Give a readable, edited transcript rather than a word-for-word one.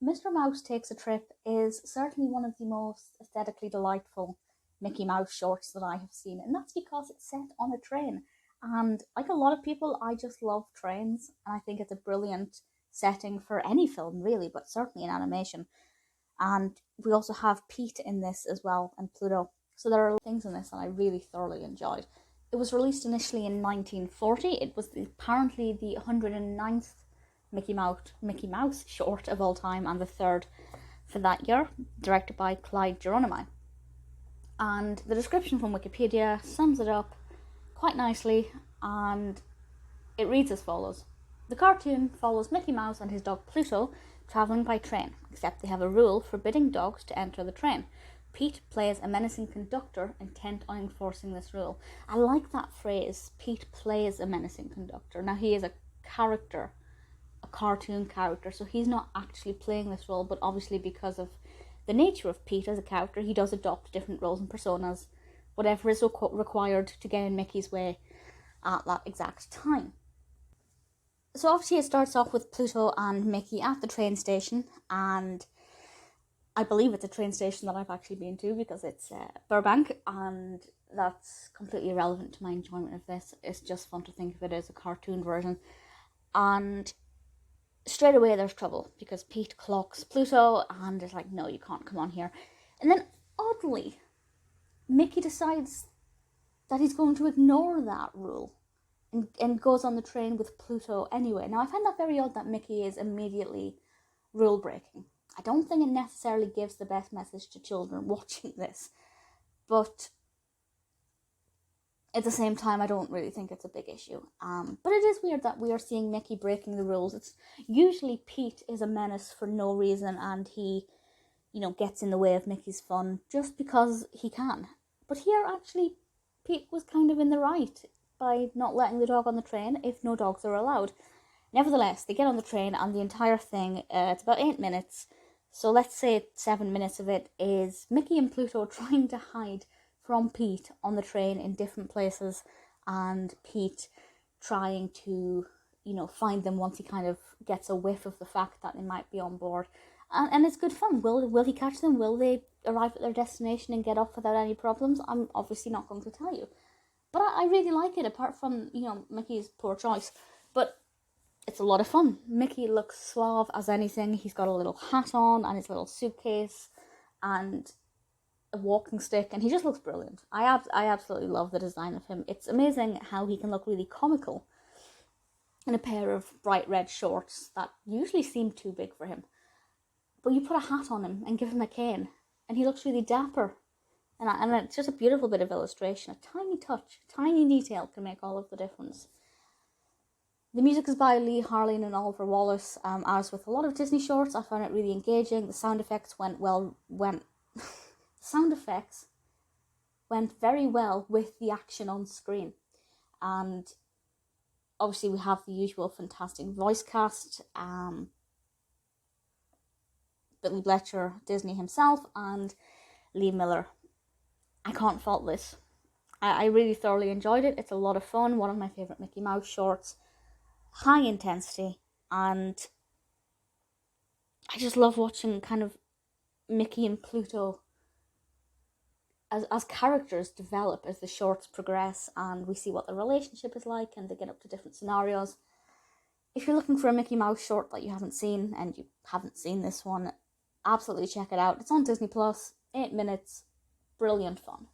Mr. Mouse Takes a Trip is certainly one of the most aesthetically delightful Mickey Mouse shorts that I have seen, and that's because it's set on a train. And like a lot of people, I just love trains, and I think it's a brilliant setting for any film, really, but certainly in animation. And we also have Pete in this as well, and Pluto. So there are things in this that I really thoroughly enjoyed. It was released initially in 1940. It was apparently the 109th Mickey Mouse short of all time, and the third for that year, directed by Clyde Geronimi. And the description from Wikipedia sums it up quite nicely, and it reads as follows. The cartoon follows Mickey Mouse and his dog Pluto travelling by train, except they have a rule forbidding dogs to enter the train. Pete plays a menacing conductor intent on enforcing this rule. I like that phrase, Pete plays a menacing conductor. Now, he is a character, a cartoon character, so he's not actually playing this role, but obviously because of the nature of Pete as a character, he does adopt different roles and personas, whatever is required to get in Mickey's way at that exact time. So obviously it starts off with Pluto and Mickey at the train station, and I believe it's a train station that I've actually been to because it's Burbank, and that's completely irrelevant to my enjoyment of this. It's just fun to think of it as a cartoon version. And straight away there's trouble because Pete clocks Pluto and is like, no, you can't come on here. And then oddly, Mickey decides that he's going to ignore that rule and goes on the train with Pluto anyway. Now, I find that very odd that Mickey is immediately rule breaking. I don't think it necessarily gives the best message to children watching this, but at the same time, I don't really think it's a big issue. But it is weird that we are seeing Mickey breaking the rules. It's usually Pete is a menace for no reason, and he, gets in the way of Mickey's fun just because he can. But here, actually, Pete was kind of in the right by not letting the dog on the train if no dogs are allowed. Nevertheless, they get on the train, and the entire thing, it's about 8 minutes. So let's say 7 minutes of it is Mickey and Pluto trying to hide from Pete on the train in different places, and Pete trying to, find them once he kind of gets a whiff of the fact that they might be on board. And it's good fun. Will he catch them? Will they arrive at their destination and get off without any problems? I'm obviously not going to tell you. But I really like it, apart from, Mickey's poor choice. But it's a lot of fun. Mickey looks suave as anything. He's got a little hat on and his little suitcase and a walking stick, and he just looks brilliant. I absolutely love the design of him. It's amazing how he can look really comical in a pair of bright red shorts that usually seem too big for him. But you put a hat on him and give him a cane, and he looks really dapper. And it's just a beautiful bit of illustration. A tiny touch, tiny detail can make all of the difference. The music is by Lee Harlin and Oliver Wallace. As with a lot of Disney shorts, I found it really engaging. The sound effects went very well with the action on screen. And obviously we have the usual fantastic voice cast. Billy Bletcher, Disney himself, and Lee Millar. I can't fault this. I really thoroughly enjoyed it. It's a lot of fun. One of my favourite Mickey Mouse shorts. High intensity, and I just love watching kind of Mickey and Pluto as characters develop as the shorts progress, and we see what the relationship is like, and they get up to different scenarios. If you're looking for a Mickey Mouse short that you haven't seen, and you haven't seen this one, absolutely check it out. It's on Disney Plus, 8 minutes, brilliant fun.